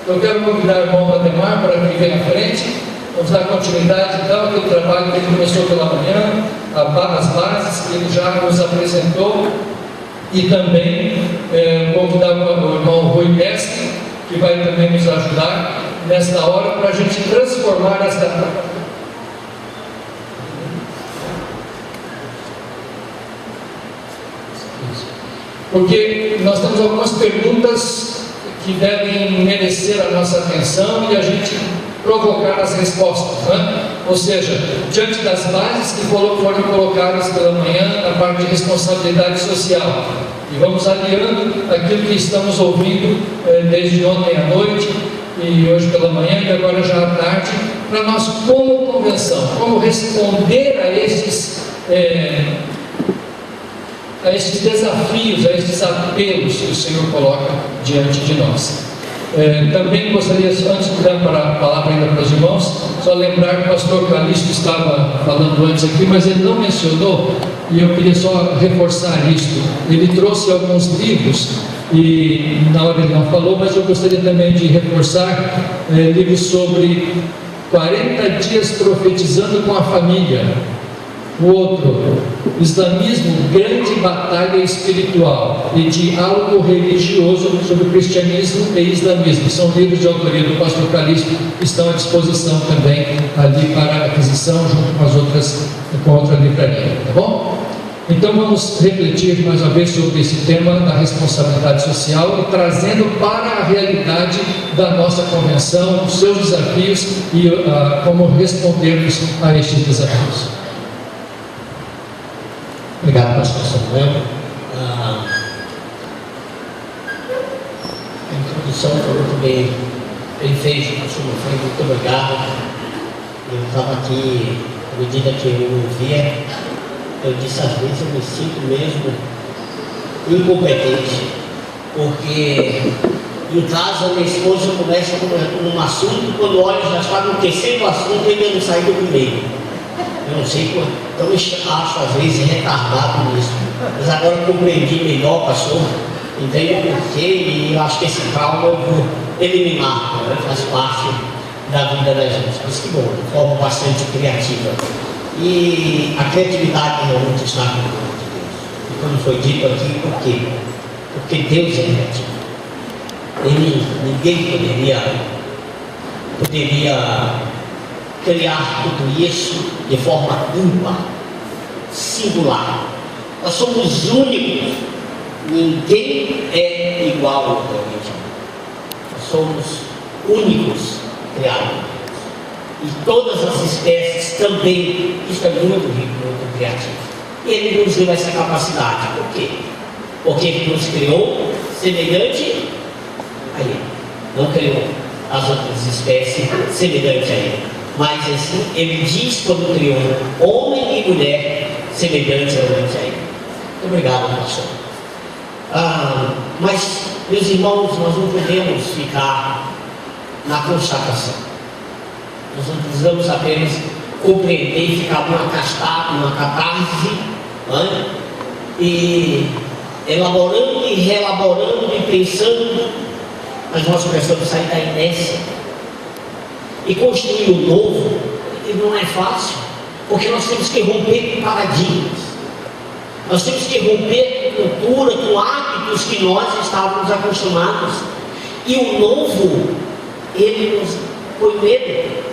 Eu quero convidar o irmão Ademar para que venha à frente. Vamos dar continuidade então àquele trabalho que ele começou pela manhã, as bases que ele já nos apresentou, e também convidar o irmão Rui Mestre, que vai também nos ajudar nesta hora para a gente transformar esta. Porque nós temos algumas perguntas que devem merecer a nossa atenção e a gente provocar as respostas, né? Ou seja, diante das bases que foram colocadas pela manhã na parte de responsabilidade social, e vamos aliando aquilo que estamos ouvindo desde ontem à noite e hoje pela manhã e agora já à tarde, para nós como convenção, como responder a estes desafios, a estes apelos que o Senhor coloca diante de nós. Também gostaria, antes de dar a palavra ainda para os irmãos, só lembrar que o pastor Calixto estava falando antes aqui, mas ele não mencionou, e eu queria só reforçar isto. Ele trouxe alguns livros, e na hora ele não falou, mas eu gostaria também de reforçar livros sobre 40 dias profetizando com a família. O outro, Islamismo, grande batalha espiritual, e diálogo religioso sobre cristianismo e islamismo. São livros de autoria do pastor Calixto que estão à disposição também ali para aquisição, junto com outra livraria, tá bom? Então vamos refletir mais uma vez sobre esse tema da responsabilidade social e trazendo para a realidade da nossa convenção os seus desafios e como respondermos a estes desafios. Obrigado, pastor Samuel. A introdução foi muito bem feita, pastor Samuel, muito obrigado. Eu estava aqui, à medida que eu ouvia, eu disse, às vezes eu me sinto mesmo incompetente, porque em casa minha esposa começa num assunto, quando olha já está no terceiro assunto e ainda não saiu do primeiro. Eu não sei quanto, então eu acho às vezes retardado nisso, mas agora eu compreendi melhor, pastor, entendo o porquê, e eu acho que esse trauma eu vou eliminar, né? Faz parte da vida da gente. Mas que bom, de forma bastante criativa. E a criatividade realmente está com o povo de Deus. E como foi dito aqui, por quê? Porque Deus é criativo. Ninguém poderia criar tudo isso de forma ímpar, singular. Nós somos únicos, ninguém é igual ao outro. Nós somos únicos criados. E todas as espécies também, isso é muito rico, muito criativo. E Ele nos deu essa capacidade. Por quê? Porque Ele nos criou semelhante a Ele. Não criou as outras espécies semelhante a Ele. Mas assim, Ele diz quando criou homem e mulher semelhantes a Ele. Muito obrigado, pastor. Mas, meus irmãos, nós não podemos ficar na constatação. Nós não precisamos apenas compreender e ficar numa catarse, né? E elaborando e reelaborando e pensando, mas nós precisamos sair da inércia. E construir o novo, ele não é fácil, porque nós temos que romper com paradigmas, nós temos que romper com cultura, com hábitos que nós estávamos acostumados, e o novo, ele nos põe medo.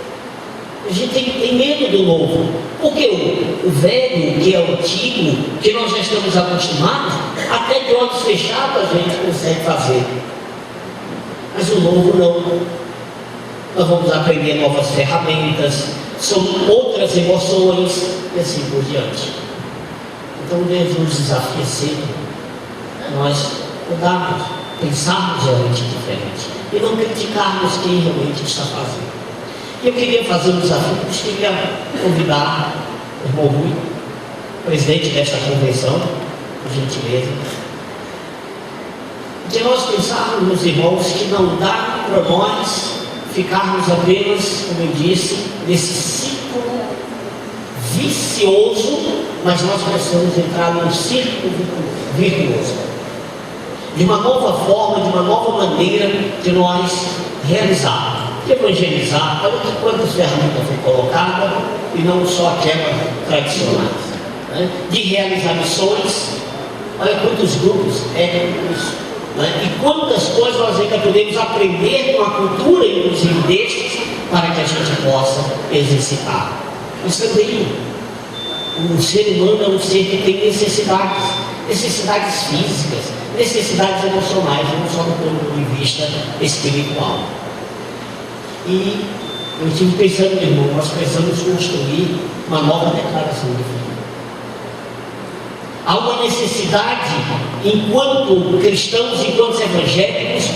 A gente tem medo do novo, porque o velho, que é o antigo, que nós já estamos acostumados, até de olhos fechados a gente consegue fazer, mas o novo não. Nós vamos aprender novas ferramentas, são outras emoções e assim por diante. Então Deus nos desafia sempre nós mudarmos, pensarmos realmente diferente e não criticarmos quem realmente está fazendo. Eu queria fazer um desafio, eu queria convidar o irmão Rui, presidente desta convenção, por gentileza, de nós pensarmos, meus irmãos, que não dá para nós ficarmos apenas, como eu disse, nesse ciclo vicioso, mas nós precisamos entrar num círculo virtuoso, de uma nova forma, de uma nova maneira de nós realizar, de evangelizar. Olha quantas ferramentas foram colocadas e não só aquelas tradicionais, né? De realizar missões. Olha quantos grupos isso, né? E quantas coisas nós ainda podemos aprender com a cultura, inclusive destes, para que a gente possa exercitar. Mas também o ser humano é um ser que tem necessidades físicas, necessidades emocionais, não só do ponto de vista espiritual. E eu estive pensando, meu irmão, nós precisamos construir uma nova declaração de fé. Há uma necessidade, enquanto cristãos, enquanto evangélicos,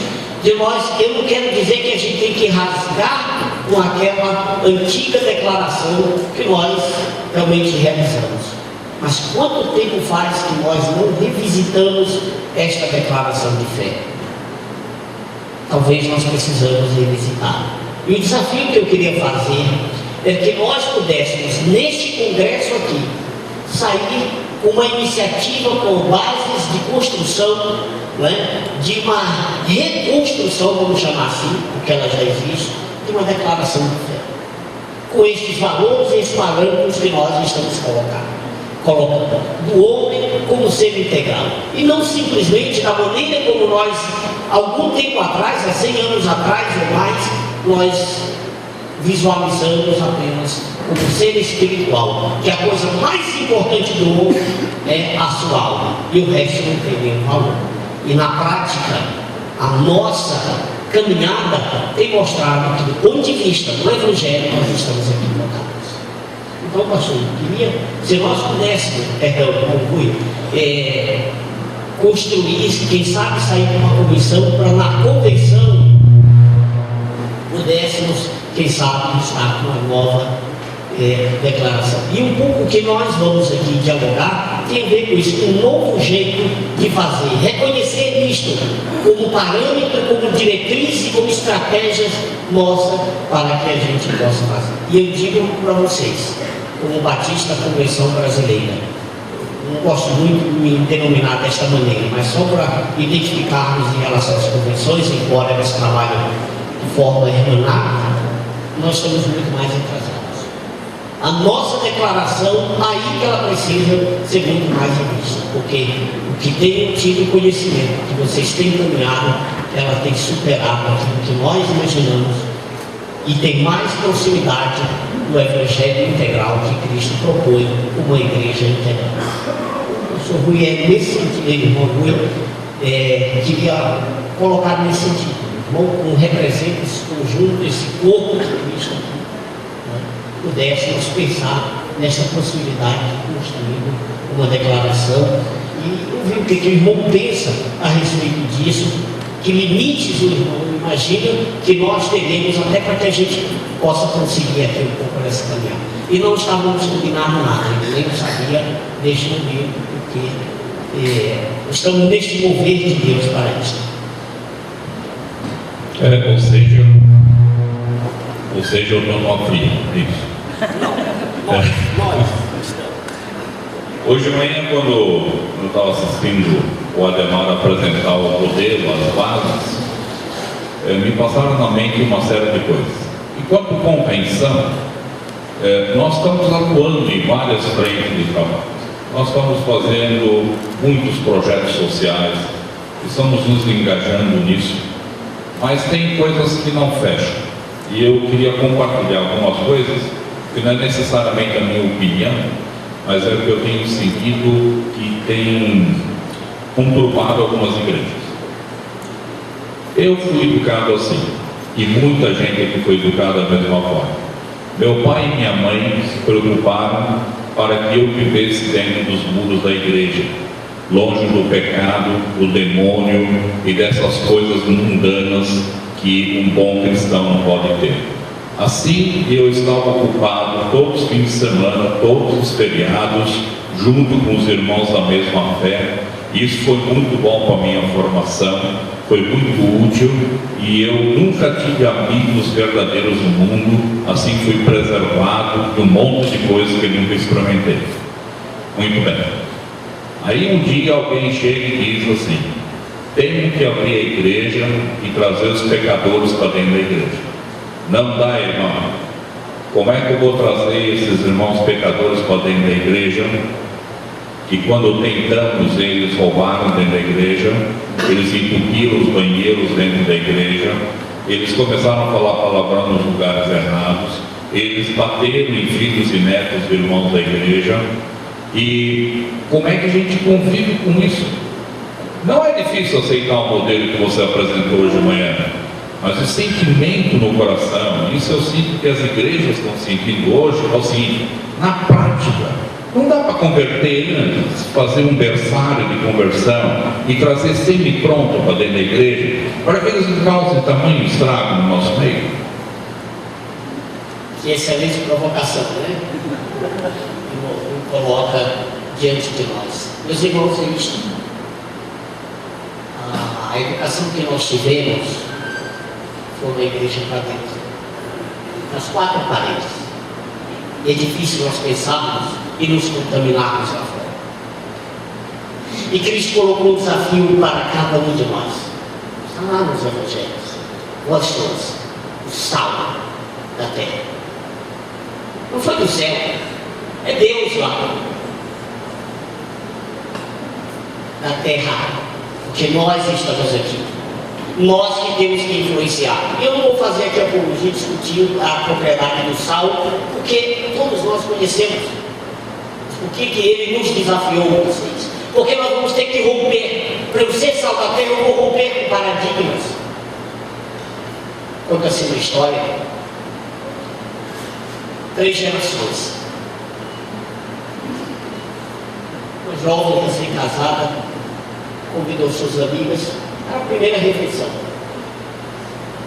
de nós, eu não quero dizer que a gente tem que rasgar com aquela antiga declaração que nós realmente realizamos. Mas quanto tempo faz que nós não revisitamos esta declaração de fé? Talvez nós precisamos revisitar. E o desafio que eu queria fazer é que nós pudéssemos, neste congresso aqui, sair com uma iniciativa com bases de construção, né, de uma reconstrução, vamos chamar assim, porque ela já existe, de uma declaração de fé, com estes valores e estes parâmetros que nós estamos colocando, do homem como ser integral, e não simplesmente da maneira como nós, algum tempo atrás, há 100 anos atrás ou mais, nós visualizamos apenas como ser espiritual, que a coisa mais importante do homem é a sua alma, e o resto não tem nenhum valor. E na prática, a nossa caminhada tem mostrado que, do ponto de vista do Evangelho, nós estamos equivocados. Então, pastor, eu queria, se nós pudéssemos, construir, quem sabe sair de uma comissão, para na convenção pudéssemos, quem sabe, estar com uma nova declaração. E um pouco que nós vamos aqui dialogar tem a ver com isso, um novo jeito de fazer, reconhecer isto como parâmetro, como diretriz e como estratégias nossas para que a gente possa fazer. E eu digo para vocês, como Batista Convenção Brasileira, não gosto muito de me denominar desta maneira, mas só para identificarmos em relação às convenções, embora elas trabalhem de forma hermenêutica, nós estamos muito mais atrasados. A nossa declaração, aí que ela precisa ser muito mais vista, porque o que tem tido conhecimento, que vocês têm caminhado, ela tem superado aquilo que nós imaginamos e tem mais proximidade do Evangelho integral que Cristo propõe uma igreja integral. O Sr. Rui, nesse sentido, irmão Rui, queria colocar nesse sentido. Não representa esse conjunto, esse corpo de Cristo aqui, né? Pudéssemos pensar nessa possibilidade de construir uma declaração e ouvir o que o irmão pensa a respeito disso, que limites o irmão imagina que nós teremos até para que a gente possa conseguir aqui um pouco nessa caminhada. E não estávamos combinando nada, nem sabia deste momento, porque estamos neste mover de Deus para isso. Ou seja, eu não frio, isso. Nós. Hoje de manhã, quando eu estava assistindo o Ademar apresentar o modelo, as bases, me passaram na mente uma série de coisas. Enquanto convenção, nós estamos atuando em várias frentes de trabalho. Nós estamos fazendo muitos projetos sociais, estamos nos engajando nisso, mas tem coisas que não fecham. E eu queria compartilhar algumas coisas que não é necessariamente a minha opinião, mas é o que eu tenho sentido que tem conturbado algumas igrejas. Eu fui educado assim, e muita gente aqui foi educada da mesma forma. Meu pai e minha mãe se preocuparam para que eu vivesse dentro dos muros da igreja, longe do pecado, do demônio e dessas coisas mundanas que um bom cristão não pode ter. Assim, eu estava ocupado todos os fins de semana, todos os feriados, junto com os irmãos da mesma fé. Isso foi muito bom para a minha formação, foi muito útil, e eu nunca tive amigos verdadeiros no mundo. Assim fui preservado de um monte de coisas que eu nunca experimentei. Muito bem. Aí um dia alguém chega e diz assim: Tenho que abrir a igreja e trazer os pecadores para dentro da igreja. Não dá, irmão. Como é que eu vou trazer esses irmãos pecadores para dentro da igreja? E quando tentamos, eles roubaram dentro da igreja, eles entupiram os banheiros dentro da igreja, eles começaram a falar palavrão nos lugares errados, eles bateram em filhos e netos de irmãos da igreja. E como é que a gente convive com isso? Não é difícil aceitar o modelo que você apresentou hoje de manhã, mas o sentimento no coração, isso eu sinto que as igrejas estão sentindo hoje, é o seguinte: na prática, não dá para converter antes, fazer um berçário de conversão e trazer semi-pronto para dentro da igreja, para que eles não causem tamanho estrago no nosso meio. Que excelente provocação, né? E coloca diante de nós. Meus irmãos, é isto. A educação que nós tivemos foi na igreja para dentro, nas quatro paredes. É difícil nós pensarmos e nos contaminarmos lá fora. E Cristo colocou um desafio para cada um de nós. Está lá nos evangelhos. Vós sois o sal da terra. Não foi do céu, é Deus lá da terra. Porque nós estamos aqui, nós que temos que influenciar. Eu não vou fazer aqui apologia discutindo a propriedade do sal, porque todos nós conhecemos. Por que ele nos desafiou, vocês? Porque nós vamos ter que romper. Para eu ser sal da terra, eu vou romper com paradigmas. Conta-se uma história. 3 gerações. Uma jovem recém-casada convidou suas amigas para a primeira refeição,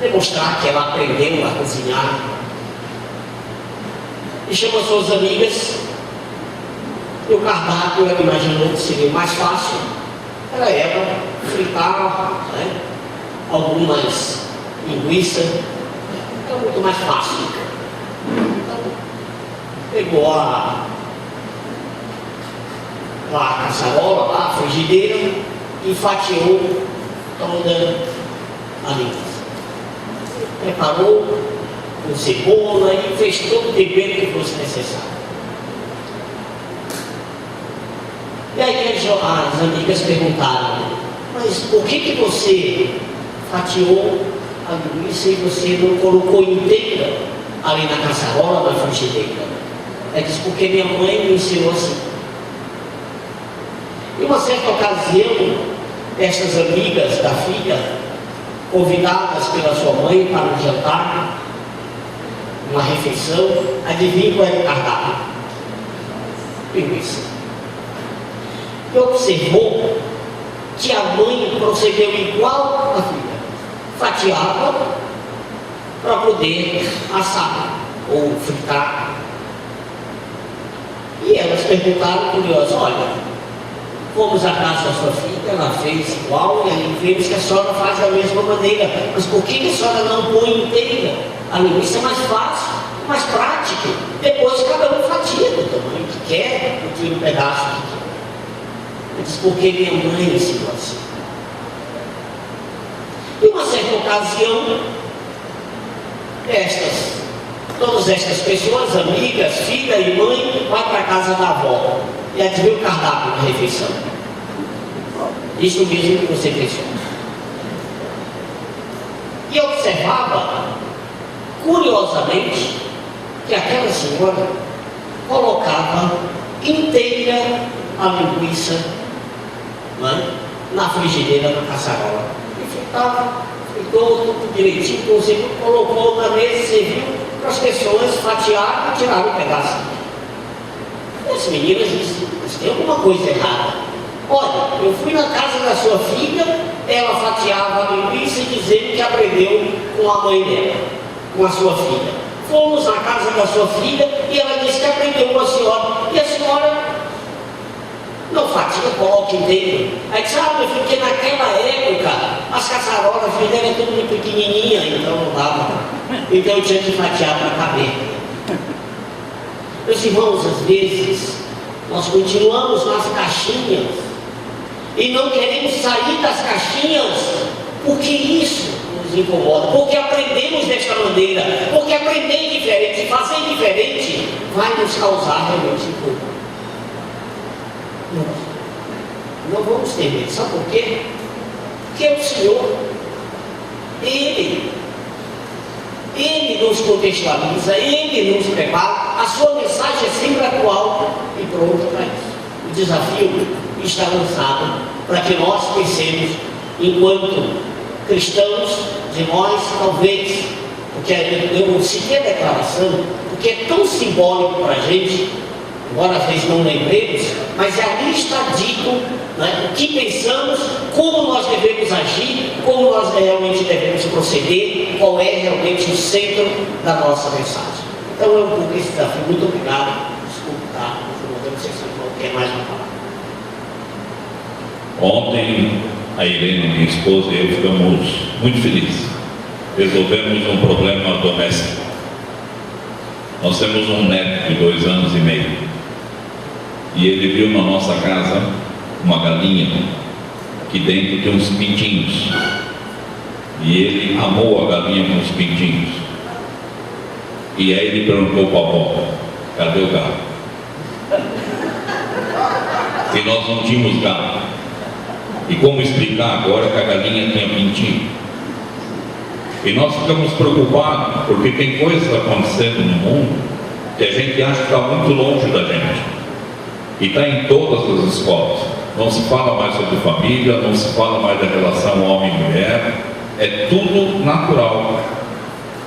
demonstrar que ela aprendeu a cozinhar, e chamou suas amigas. E o cardápio, ela imaginou que seria mais fácil para ela fritar, né, algumas linguiças. Era muito mais fácil. Então, pegou a caçarola, a frigideira, e fatiou toda a linguiça. Preparou com cebola e fez todo o tempero que fosse necessário. E aí as amigas perguntaram: mas por que você fatiou a linguiça e você não colocou inteira ali na caçarola, na frigideira? Ela disse: porque minha mãe me ensinou assim. Em uma certa ocasião, essas amigas da filha, convidadas pela sua mãe para um jantar, uma refeição, adivinha qual era o cardápio? Linguiça. E observou que a mãe procedeu igual à filha, fatiava para poder assar ou fritar. E elas perguntaram curiosas: olha, fomos à casa da sua filha, ela fez igual, e aí vemos que a senhora faz da mesma maneira. Mas por que a senhora não põe inteira? A linguiça é mais fácil, mais prático. Depois cada um fatia do tamanho que quer, tira um pedaço que quer. Eu disse: porque minha mãe ensinou assim. Em uma certa ocasião, todas estas pessoas, amigas, filha e mãe, vai para a casa da avó. E adivinha o cardápio da refeição? Isso mesmo que você pensou. E observava, curiosamente, que aquela senhora colocava inteira a linguiça, né, na frigideira, na caçarola. E fritou tudo direitinho, colocou na mesa e serviu para as pessoas fatiar e tirar um pedaço. As meninas disseram: tem alguma coisa errada. Olha, eu fui na casa da sua filha, ela fatiava a linguiça e dizendo que aprendeu com a mãe dela, com a sua filha. Fomos na casa da sua filha e ela disse que aprendeu com a senhora. E a senhora não fatia, coloca inteiro. Aí disse: meu filho, porque naquela época as caçarolas eram tudo muito pequenininha, então não dava. Então eu tinha que fatiar para caber. Meus irmãos, às vezes nós continuamos nas caixinhas E não queremos sair das caixinhas, porque isso nos incomoda, porque aprendemos desta maneira, porque aprender diferente, fazer diferente, vai nos causar realmente incômodo. Não vamos ter medo, sabe por quê? Porque é o Senhor, Ele nos contextualiza, Ele nos prepara, a sua mensagem é sempre atual e pronta para isso. O desafio está lançado para que nós pensemos, enquanto cristãos, de nós, talvez, porque eu citei a declaração, porque é tão simbólico para a gente, embora às vezes não lembremos, mas ali está dito, né, o que pensamos, como nós devemos agir, como nós realmente devemos proceder, qual é realmente o centro da nossa mensagem. Então é um pouco esse desafio. Muito obrigado. Desculpe, tá? Não sei se não quer mais uma palavra. Ontem, a Irene, minha esposa, e eu ficamos muito felizes. Resolvemos um problema doméstico. Nós temos um neto de 2 anos e meio. E ele viu na nossa casa uma galinha que dentro tem uns pintinhos. E ele amou a galinha com os pintinhos. E aí ele perguntou para a avó: cadê o galo? E nós não tínhamos galo. E como explicar agora que a galinha tinha pintinho? E nós ficamos preocupados, porque tem coisas acontecendo no mundo que a gente acha que está muito longe da gente. E está em todas as escolas. Não se fala mais sobre família, não se fala mais da relação homem e mulher. É tudo natural.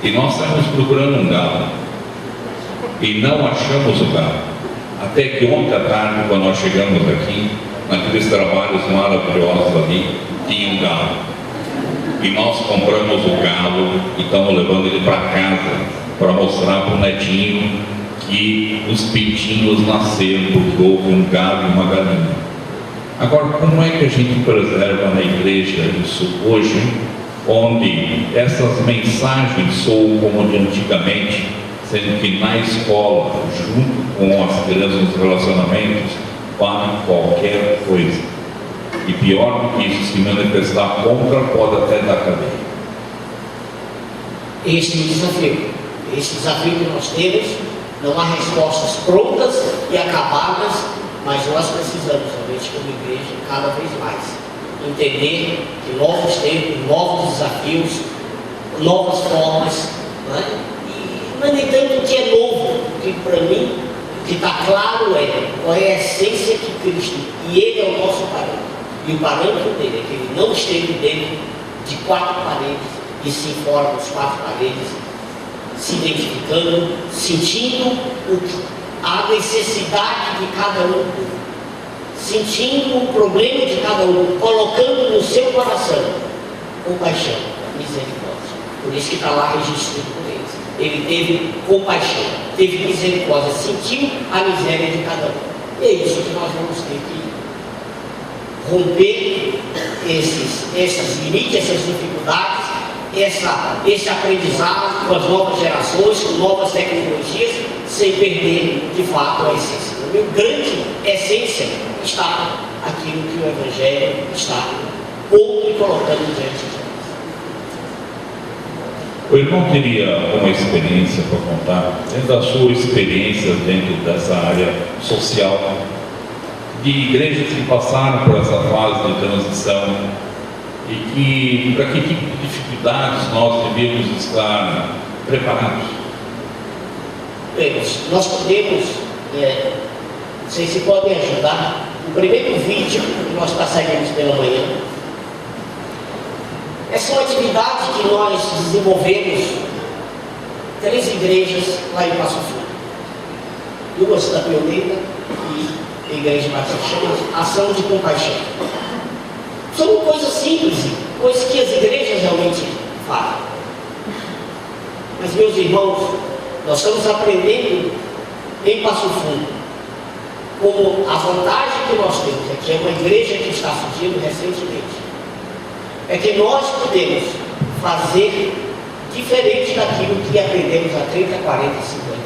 E nós estamos procurando um galo. E não achamos o galo. Até que ontem à tarde, quando nós chegamos aqui, naqueles trabalhos maravilhosos ali, tinha um galo. E nós compramos o galo e estamos levando ele para casa para mostrar para o netinho que os pintinhos nasceram porque houve um galo e uma galinha. Agora, como é que a gente preserva na igreja isso hoje, onde essas mensagens soam como de antigamente, sendo que na escola, junto com as crianças nos relacionamentos, vale qualquer coisa. E pior do que isso, se manifestar contra, pode até dar cadeia. Este é o desafio. Este desafio que nós temos. Não há respostas prontas e acabadas, mas nós precisamos, realmente, como igreja, cada vez mais entender que novos tempos, novos desafios, novas formas, não é? E não é nem tanto o que é novo, porque para mim, o que está claro é qual é a essência que Cristo, e Ele é o nosso parâmetro. E o parâmetro dele é que Ele não esteve dentro de 4 paredes, e sim fora das 4 paredes, se identificando, sentindo a necessidade de cada um, sentindo o problema de cada um, colocando no seu coração compaixão, misericórdia. Por isso que está lá registrado por eles. Ele teve compaixão, teve misericórdia, sentiu a miséria de cada um. E é isso que nós vamos ter que romper esses limites, essas dificuldades, esse aprendizado com as novas gerações, com novas tecnologias, sem perder de fato a essência. A minha grande essência está aquilo que o Evangelho está pondo e colocando diante de nós. O irmão teria uma experiência para contar, dentro da sua experiência dentro dessa área social, de igrejas que passaram por essa fase de transição, e que, para que tipo de dificuldades nós devemos estar preparados? Bem, nós podemos, não sei se podem ajudar, o primeiro vídeo que nós passaremos pela manhã, essa é uma atividade que nós desenvolvemos 3 igrejas lá em Passo Fundo, 2 da Pioneira e a Igreja Batista, ação de compaixão. São coisas simples, coisas que as igrejas realmente fazem. Mas, meus irmãos, nós estamos aprendendo em Passo Fundo, como a vantagem que nós temos, é que é uma igreja que está surgindo recentemente, é que nós podemos fazer diferente daquilo que aprendemos há 30, 40, 50 anos.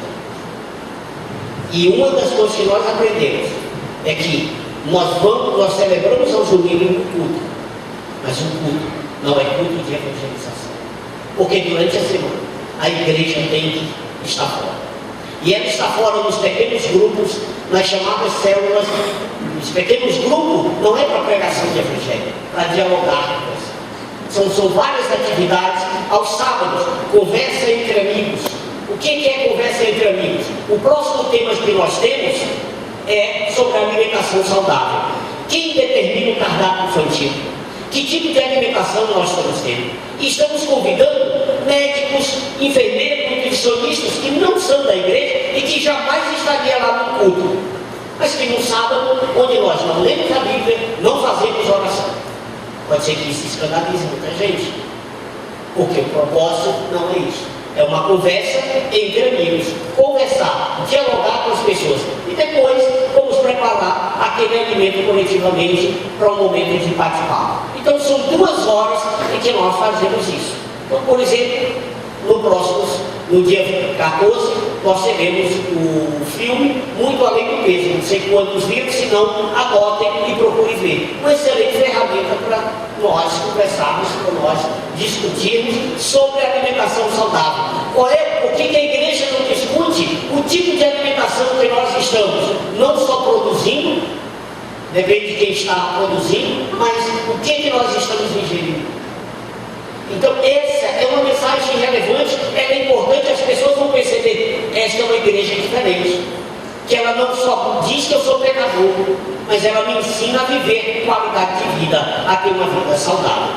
E uma das coisas que nós aprendemos é que Nós celebramos ao domingo um culto, mas um culto não é culto de evangelização, porque durante a semana a igreja tem que estar fora. E ela está fora nos pequenos grupos, nas chamadas células. Os pequenos grupos não é para pregação de evangelho, para dialogar. São várias atividades. Aos sábados, conversa entre amigos. O que é conversa entre amigos? O próximo tema que nós temos é sobre a alimentação saudável. Quem determina o cardápio infantil? Que tipo de alimentação nós estamos tendo? E estamos convidando médicos, enfermeiros, nutricionistas que não são da igreja e que jamais estariam lá no culto, mas que no sábado, onde nós não lemos a Bíblia, não fazemos oração. Pode ser que isso escandalize muita gente, porque o propósito não é isso. É uma conversa entre amigos, conversar, dialogar com as pessoas e depois vamos preparar aquele alimento coletivamente para um momento de bate-papo. Então são 2 horas em que nós fazemos isso. Então, por exemplo, no dia 14, nós teremos o filme Muito Além do Peso. Não sei quantos viram, se não, anotem e procurem ver. Uma excelente ferramenta para nós conversarmos, para nós discutirmos sobre a alimentação saudável. Por que a igreja não discute o tipo de alimentação que nós estamos não só produzindo, depende de quem está produzindo, mas o que nós estamos ingerindo? Então essa é uma mensagem relevante, ela é importante, as pessoas vão perceber, esta é uma igreja diferente, que ela não só diz que eu sou pecador, mas ela me ensina a viver qualidade de vida, a ter uma vida saudável.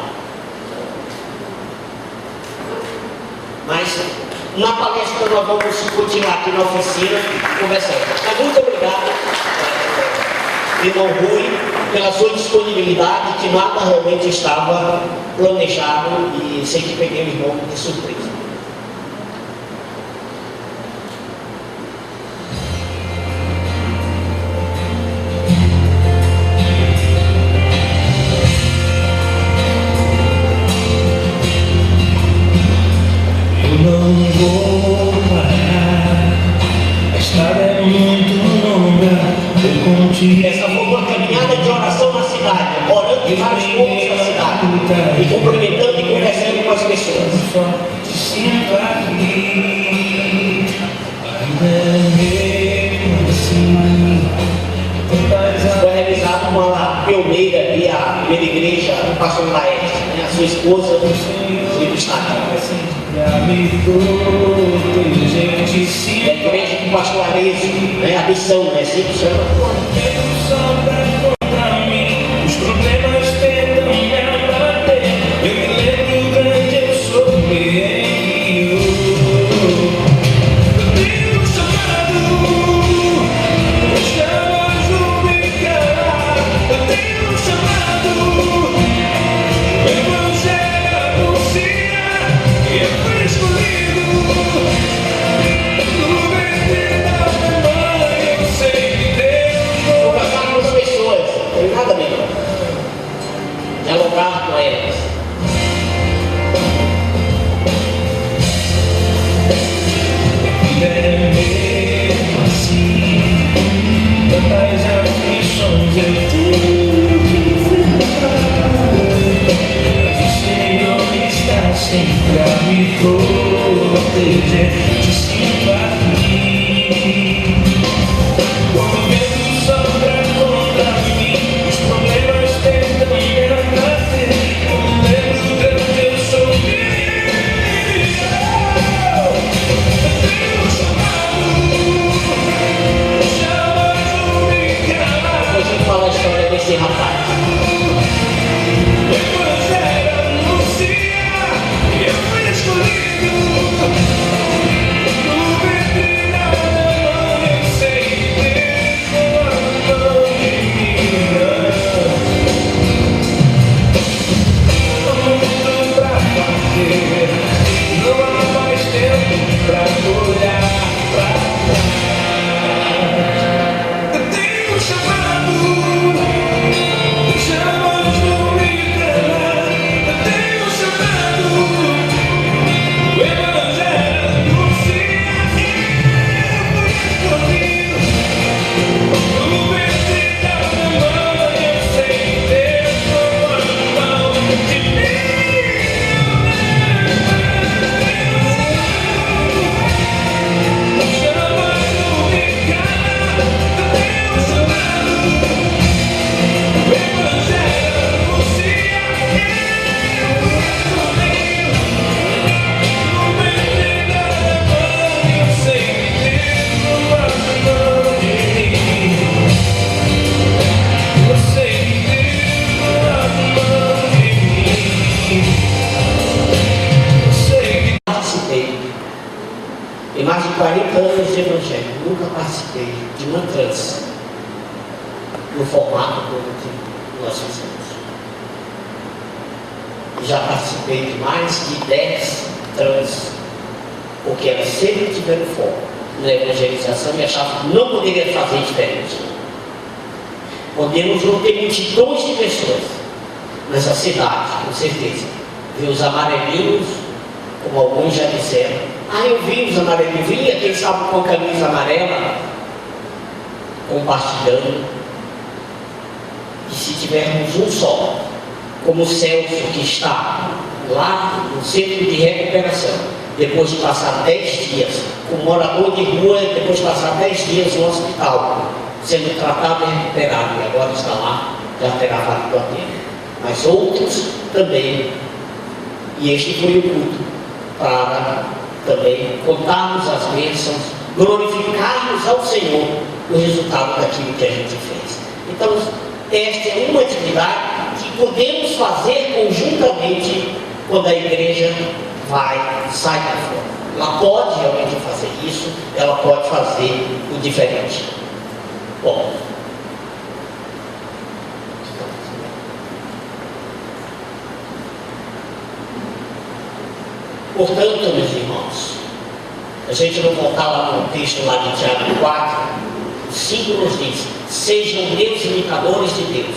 Mas na palestra nós vamos continuar aqui na oficina conversando. Mas muito obrigado, irmão Rui, pela sua disponibilidade, que nada realmente estava planejado e sei que peguei o irmão de surpresa. Eu não vou parar, a estrada é muito longa. Essa foi uma caminhada de oração na cidade, orando em vários pontos da cidade, e cumprimentando e conversando com as pessoas. Foi realizado uma pioneira e a primeira igreja do pastor Laerte, né? A sua esposa do estado. A igreja do pastor Arezzo, né? A missão, né? Assim que chama. Os problemas tentam me abater. Eu me lembro grande, eu sou meio. Eu tenho um chamado, eu chamo me calar. Eu tenho um chamado, o evangelho anuncia que eu fui escolhido. No ventre da mamãe eu sei que Deus conversar com as pessoas, não tem nada melhor. Dialogar com elas. é mesmo assim. Tantas aflições eu tenho que enfrentar. O Senhor está sempre a me proteger. Te sinto aqui. Quando o vento sopra contra mim, os problemas tentam me abater. Eu me lembro de onde eu sou. Eu tenho um chamado de me calar. Depois a gente fala a história desse rapaz. O evangelho anuncia que eu fui escolhido. No ventre da mamãe eu sei que Deus não me há muito pra fazer, não há mais tempo pra olhar pra trás. Eu tenho um chamado, no formato como que nós fizemos. Já participei de mais de 10 trans, porque elas sempre tiveram foco na evangelização e achavam que não poderia fazer diferente. Podemos não ter multidões de pessoas nessa cidade, com certeza. Ver os amarelinhos, como alguns já disseram. Eu vi os amarelinhos, vi aqueles estavam com a camisa amarela, compartilhando. E se tivermos um só, como o Celso, que está lá no centro de recuperação, depois de passar 10 dias, como morador de rua, depois de passar 10 dias no hospital, sendo tratado e recuperado, e agora está lá, já terá valido a pena. Mas outros também, e este foi o culto, para também contarmos as bênçãos, glorificarmos ao Senhor o resultado daquilo que a gente fez. Então, esta é uma atividade que podemos fazer conjuntamente quando a igreja sai da fora. Ela pode realmente fazer isso, ela pode fazer o diferente. Bom, portanto, meus irmãos, a gente não voltar lá no texto lá de Tiago 4, o 5 nos diz: sejam meus imitadores de Deus.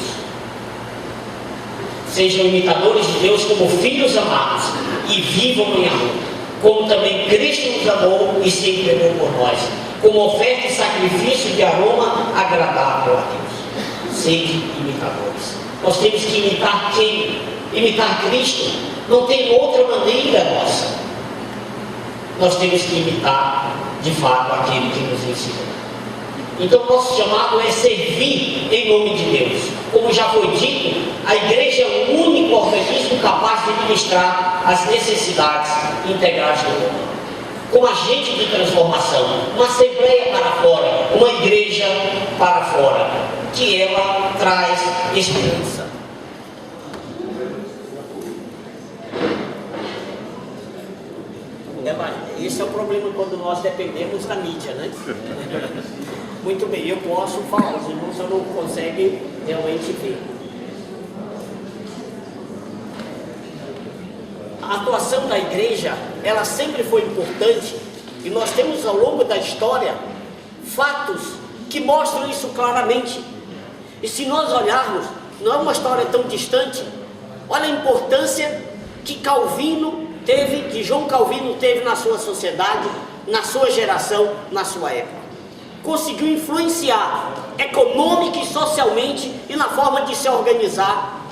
Sejam imitadores de Deus como filhos amados e vivam em amor, como também Cristo nos amou e se entregou por nós, como oferta e sacrifício de aroma agradável a Deus. Sejam imitadores. Nós temos que imitar quem? Imitar Cristo. Não tem outra maneira nossa. Nós temos que imitar, de fato, aquele que nos ensinou. Então, nosso chamado é servir em nome de Deus. Como já foi dito, a igreja é o único organismo capaz de ministrar as necessidades integrais do mundo. Como agente de transformação, uma assembleia para fora, uma igreja para fora, que ela traz esperança. Esse é o problema quando nós dependemos da mídia, né? Muito bem, eu posso falar, os irmãos só não conseguem realmente ver. A atuação da igreja, ela sempre foi importante, e nós temos ao longo da história fatos que mostram isso claramente. E se nós olharmos, não é uma história tão distante, olha a importância que João Calvino teve na sua sociedade, na sua geração, na sua época. Conseguiu influenciar econômica e socialmente e na forma de se organizar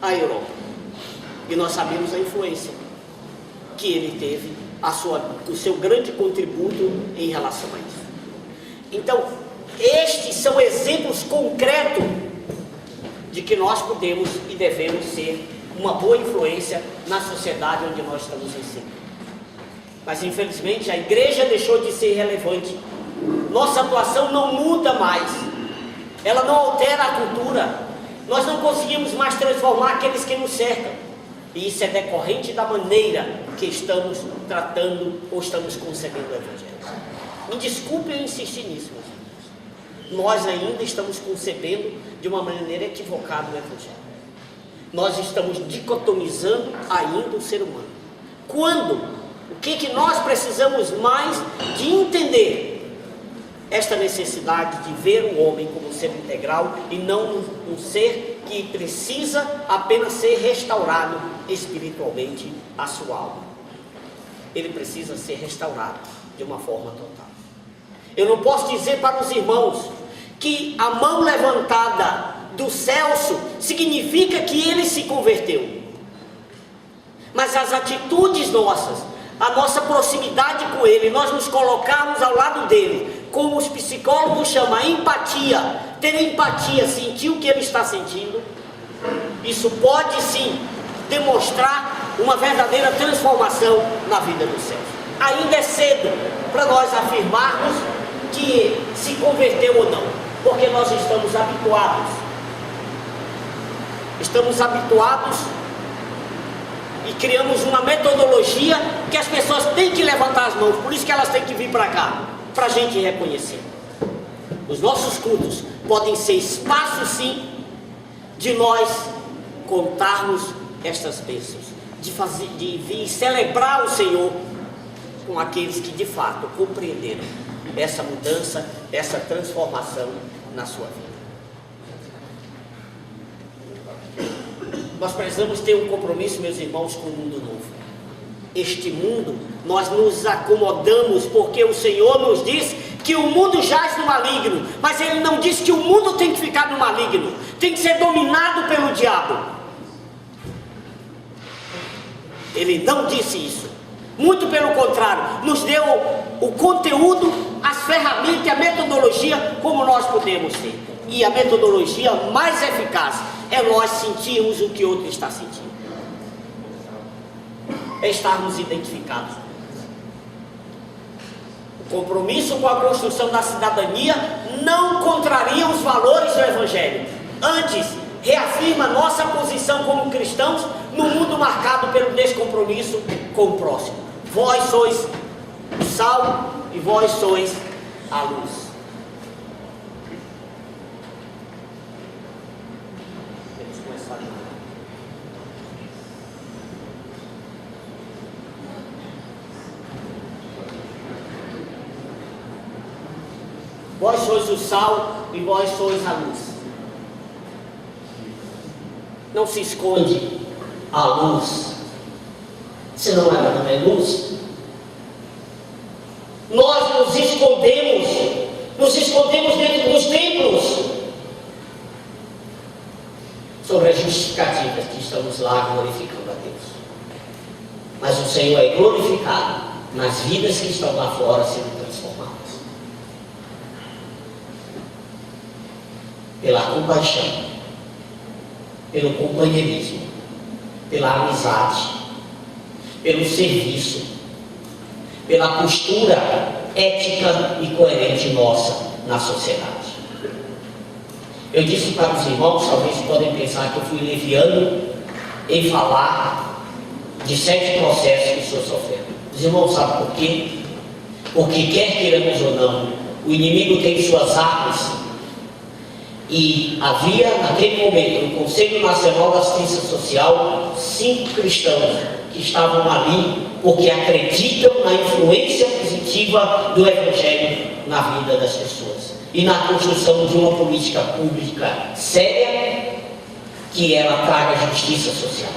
a Europa. E nós sabemos a influência que ele teve, o seu grande contributo em relação a isso. Então, estes são exemplos concretos de que nós podemos e devemos ser uma boa influência na sociedade onde nós estamos inseridos. Mas infelizmente a igreja deixou de ser relevante. Nossa atuação não muda mais, ela não altera a cultura, nós não conseguimos mais transformar aqueles que nos cercam, e isso é decorrente da maneira que estamos tratando ou estamos concebendo o Evangelho. Me desculpe eu insistir nisso, meus irmãos. Nós ainda estamos concebendo de uma maneira equivocada o Evangelho. Nós estamos dicotomizando ainda o ser humano. Quando? O que nós precisamos mais de entender? Esta necessidade de ver o homem como um ser integral e não um ser que precisa apenas ser restaurado espiritualmente a sua alma. Ele precisa ser restaurado de uma forma total. Eu não posso dizer para os irmãos que a mão levantada do Celso significa que ele se converteu. Mas as atitudes nossas, a nossa proximidade com ele, nós nos colocarmos ao lado dele, como os psicólogos chamam, empatia, ter empatia, sentir o que ele está sentindo, isso pode sim demonstrar uma verdadeira transformação na vida do Celso. Ainda é cedo para nós afirmarmos que se converteu ou não, porque nós estamos habituados e criamos uma metodologia que as pessoas têm que levantar as mãos, por isso que elas têm que vir para cá, para a gente reconhecer. os nossos cultos podem ser espaço, sim, de nós contarmos estas bênçãos, de vir celebrar o Senhor com aqueles que de fato compreenderam essa mudança, essa transformação na sua vida. Nós precisamos ter um compromisso, meus irmãos, com o mundo novo. Este mundo, nós nos acomodamos porque o Senhor nos diz que o mundo jaz no maligno, mas Ele não diz que o mundo tem que ficar no maligno, tem que ser dominado pelo diabo. Ele não disse isso, muito pelo contrário, nos deu o conteúdo, as ferramentas e a metodologia como nós podemos ter. E a metodologia mais eficaz é nós sentirmos o que o outro está sentindo, é estarmos identificados. O compromisso com a construção da cidadania não contraria os valores do Evangelho, antes reafirma nossa posição como cristãos no mundo marcado pelo descompromisso com o próximo. Vós sois o sal e vós sois a luz. Vamos começar. Vós sois o sal e vós sois a luz. Não se esconde a luz, se não é luz. Nós nos escondemos dentro dos templos, sobre as justificativas que estamos lá glorificando a Deus. Mas o Senhor é glorificado nas vidas que estão lá fora sendo transformadas. Pela compaixão, pelo companheirismo, pela amizade, pelo serviço, pela postura ética e coerente nossa na sociedade. Eu disse para os irmãos, talvez podem pensar que eu fui leviano em falar de 7 processos que estou sofrendo. Os irmãos sabem por quê? Porque quer queiramos ou não, o inimigo tem suas armas. E havia naquele momento no Conselho Nacional da Assistência Social 5 cristãos que estavam ali porque acreditam na influência positiva do Evangelho na vida das pessoas e na construção de uma política pública séria que ela traga justiça social.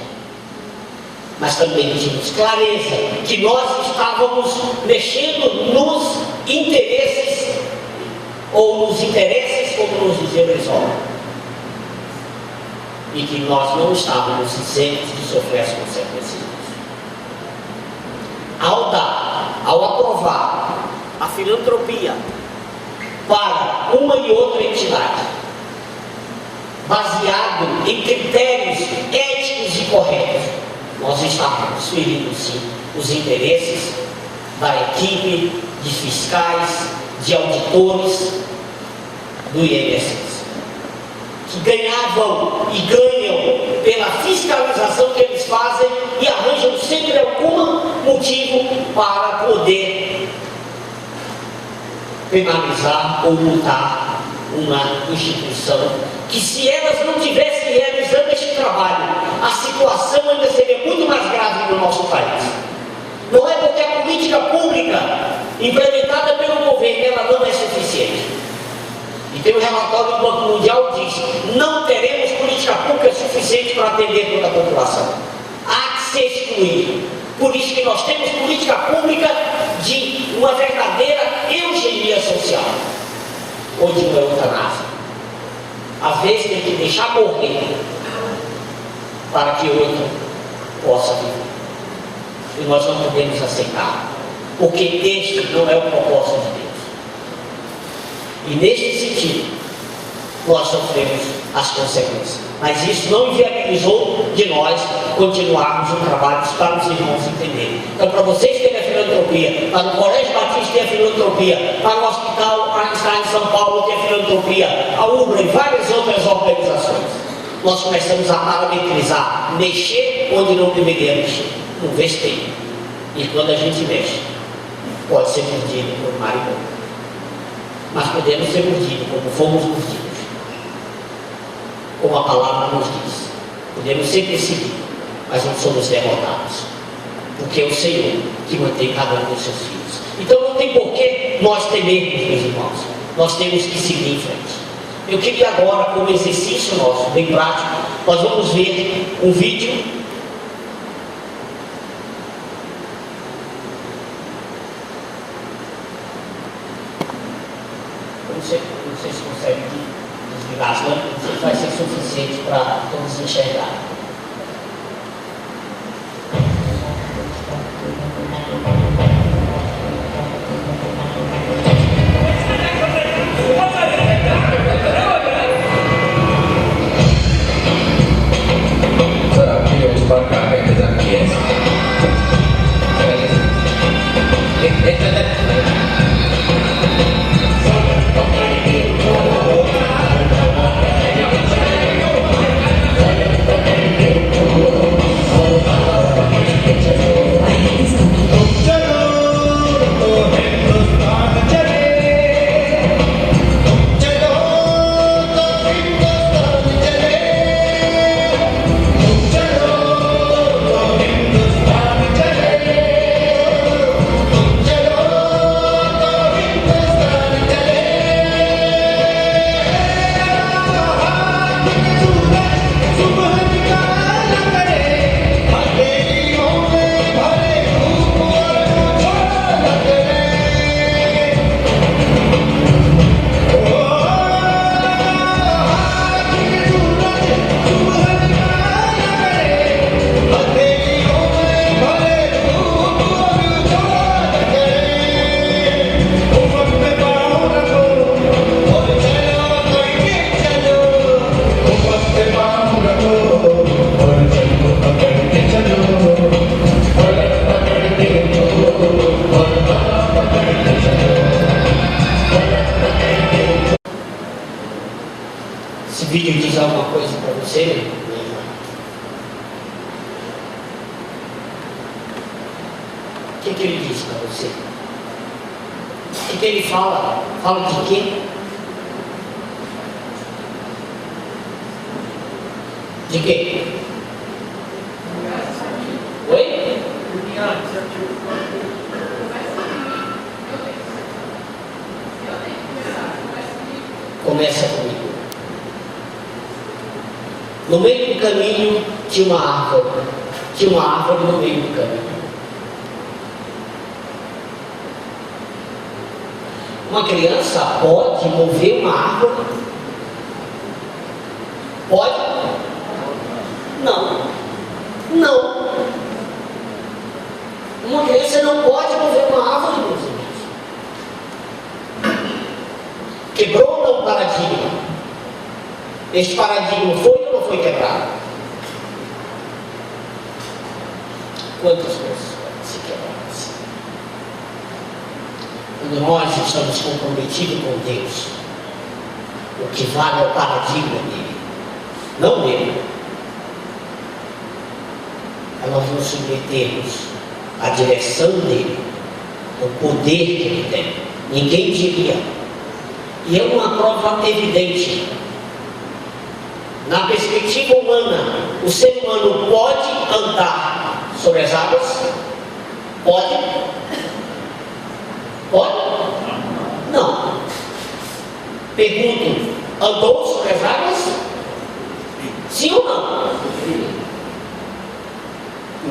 Mas também tínhamos clareza que nós estávamos mexendo nos interesses, ou nos interesses, como nos dizia o Brizola, e que nós não estávamos isentos de sofrer as consequências disso. Ao aprovar a filantropia para uma e outra entidade, baseado em critérios éticos e corretos, nós estávamos ferindo sim os interesses da equipe de fiscais, de auditores do INSS, que ganhavam e ganham pela fiscalização que eles fazem e arranjam sempre algum motivo para poder penalizar ou multar uma instituição que, se elas não tivessem realizando este trabalho, a situação ainda seria muito mais grave no nosso país. Não é porque a política pública implementada pelo governo ela não é suficiente. E tem um relatório do Banco Mundial que diz: não teremos política pública suficiente para atender toda a população. Há que se excluir. Por isso que nós temos política pública de uma verdadeira eugenia social, ou de uma eutanásia. Às vezes tem que deixar morrer para que o outro possa viver. E nós não podemos aceitar, porque este não é o propósito de Deus. E neste sentido, nós sofremos as consequências. Mas isso não inviabilizou de nós continuarmos o trabalho para os irmãos entenderem. Então, para vocês terem a filantropia, para o Colégio Batista ter a filantropia, para o Hospital Einstein em São Paulo ter a filantropia, a UBRA e várias outras organizações, nós começamos a parametrizar, mexer onde não deveria mexer, no vesteio. E quando a gente mexe, pode ser mordido por mariposa. mas podemos ser mordidos como fomos mordidos, como a palavra nos diz. Podemos ser perseguidos, mas não somos derrotados, porque é o Senhor que mantém cada um dos seus filhos. Então não tem porquê nós temermos, meus irmãos. Nós temos que seguir em frente. Eu queria agora, como exercício nosso, bem prático, nós vamos ver um vídeo. Não sei se consegue desligar as lâmpadas, não sei se vai ser suficiente para todos enxergarem. Esse vídeo diz alguma coisa para você? O que ele diz para você? O que ele fala? Fala de quê? De quê? Oi? Começa comigo. No meio do caminho tinha uma árvore. Tinha uma árvore no meio do caminho. Uma criança pode mover uma árvore? Pode? Não. Não. Uma criança não pode mover uma árvore, meus irmãos. Quebrou ou não o paradigma? Este paradigma foi ou não foi quebrado? Quantas coisas podem se quebrar assim? Quando nós estamos comprometidos com Deus, o que vale é o paradigma dele, não dele. É nós nos submetermos à direção dele, ao poder que ele tem. Ninguém diria. E é uma prova evidente. Na perspectiva humana, o ser humano pode andar sobre as águas? Pode? Pode? Não. Pergunto, andou sobre as águas? Sim ou não?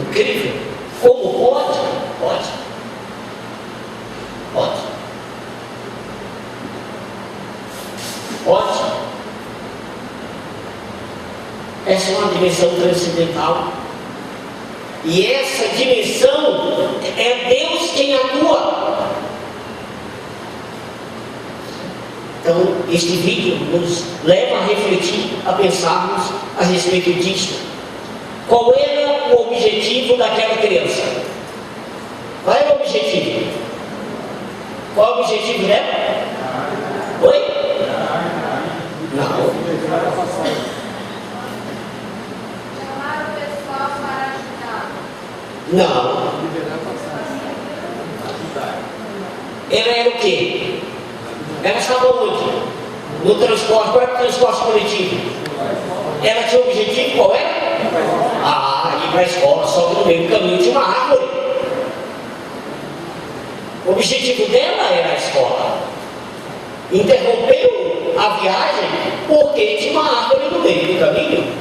Incrível. Como pode? Pode. Pode. Pode. Essa é uma dimensão transcendental. E essa dimensão é Deus quem atua. Então, este vídeo nos leva a refletir, a pensarmos a respeito disso. Qual era o objetivo daquela criança? Qual era o objetivo? Qual é o objetivo dela? Oi? Não. Não. Ela era o quê? Ela estava onde? No transporte. Qual era o transporte coletivo? Ela tinha um objetivo, qual era? Ir para a escola, só que no meio do caminho tinha uma árvore. O objetivo dela era a escola. Interrompeu a viagem porque tinha uma árvore no meio do caminho.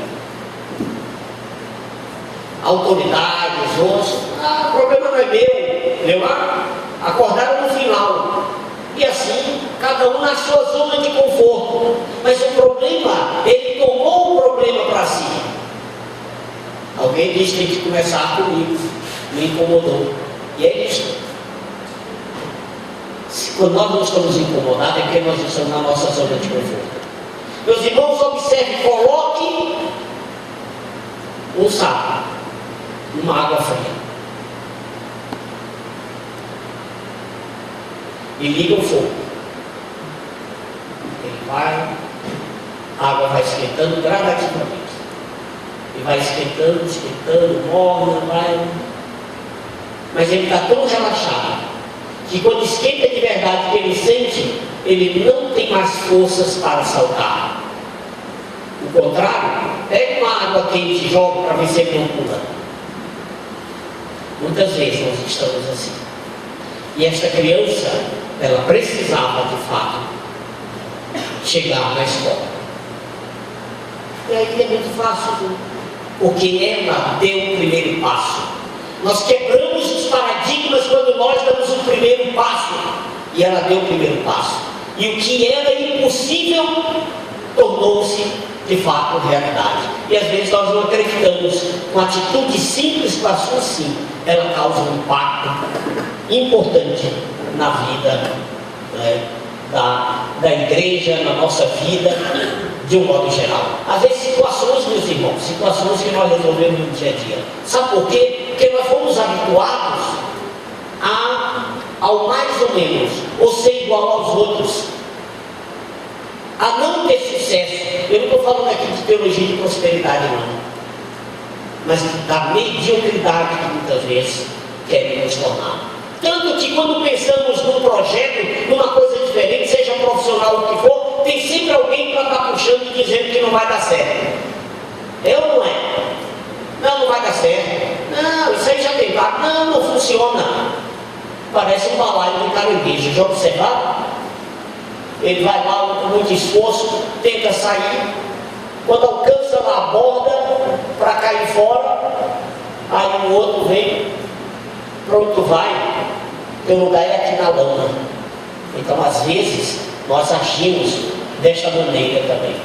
A autoridade, os outros, o problema não é meu, acordaram no final. E assim, cada um na sua zona de conforto. Mas o problema, ele tomou o problema para si. Alguém disse que tem que conversar comigo, me incomodou. E é isso. Quando nós não estamos incomodados, é porque nós estamos na nossa zona de conforto. Meus irmãos, observe, coloque um saco numa água fria e liga o fogo. Ele vai, a água vai esquentando gradativamente. E vai esquentando, morna, vai. Mas ele está tão relaxado que quando esquenta de verdade, que ele sente, ele não tem mais forças para saltar. O contrário, pega uma água quente e joga para ver se ele não pula. Muitas vezes nós estamos assim. E esta criança, ela precisava de fato chegar na escola. E aí é muito fácil, porque ela deu o primeiro passo. Nós quebramos os paradigmas quando nós damos o primeiro passo. E ela deu o primeiro passo. E o que era impossível tornou-se de fato realidade. E às vezes nós não acreditamos. Com atitude simples, com ação simples, ela causa um impacto importante na vida da igreja, na nossa vida, de um modo geral. Às vezes situações, meus irmãos, situações que nós resolvemos no dia a dia. Sabe por quê? Porque nós fomos habituados ao mais ou menos, ou ser igual aos outros, a não ter sucesso. Eu não estou falando aqui de teologia de prosperidade, não, mas da mediocridade que muitas vezes querem nos tornar. Tanto que quando pensamos num projeto, numa coisa diferente, seja profissional ou o que for, tem sempre alguém para estar puxando e dizendo que não vai dar certo. É ou não é? Não vai dar certo. Não, isso aí já tem vaga. Não funciona. Parece um balaio de caranguejo. Já observaram? Ele vai lá com muito esforço, tenta sair. Quando alcança lá a borda para cair fora, aí o outro vem, pronto, vai. Teu lugar é aqui na lama. Então, às vezes, nós agimos desta maneira também.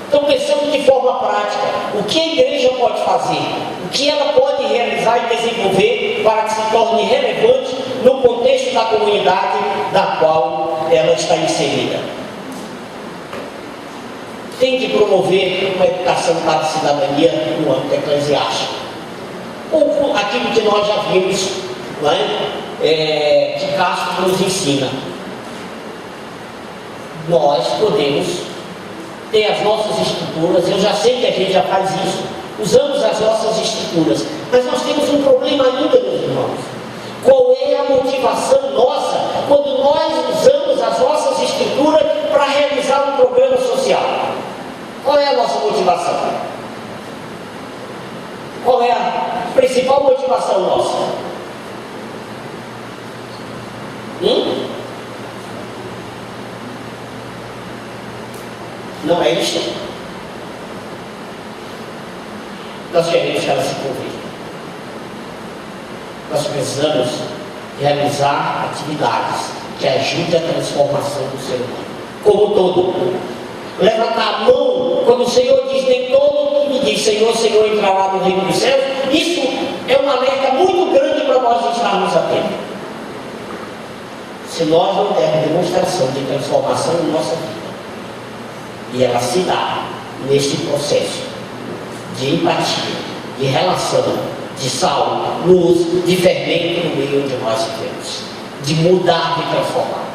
Então, pensando de forma prática, o que a igreja pode fazer? O que ela pode realizar e desenvolver para que se torne relevante no contexto da comunidade da qual ela está inserida? Tem que promover uma educação para a cidadania no âmbito eclesiástico. Ou aquilo que nós já vimos, não é? Que Castro nos ensina. Nós podemos ter as nossas estruturas. Eu já sei que a gente já faz isso, usamos as nossas estruturas, mas nós temos um problema ainda, meus irmãos. Qual é a motivação nossa quando nós usamos as nossas estruturas para realizar um programa social? Qual é a nossa motivação? Qual é a principal motivação nossa? Não é isso? Nós queremos que ela se converta. Nós precisamos realizar atividades que ajudem a transformação do ser humano, como todo. Levantar a mão quando o Senhor diz: nem todo que me diz Senhor, Senhor entrará no reino dos céus. Isso é um alerta muito grande para nós estarmos atentos. Se nós não dermos demonstração de transformação em nossa vida, e ela se dá neste processo de empatia, de relação, de sal, luz, de fermento no meio onde nós vivemos, de mudar, de transformar.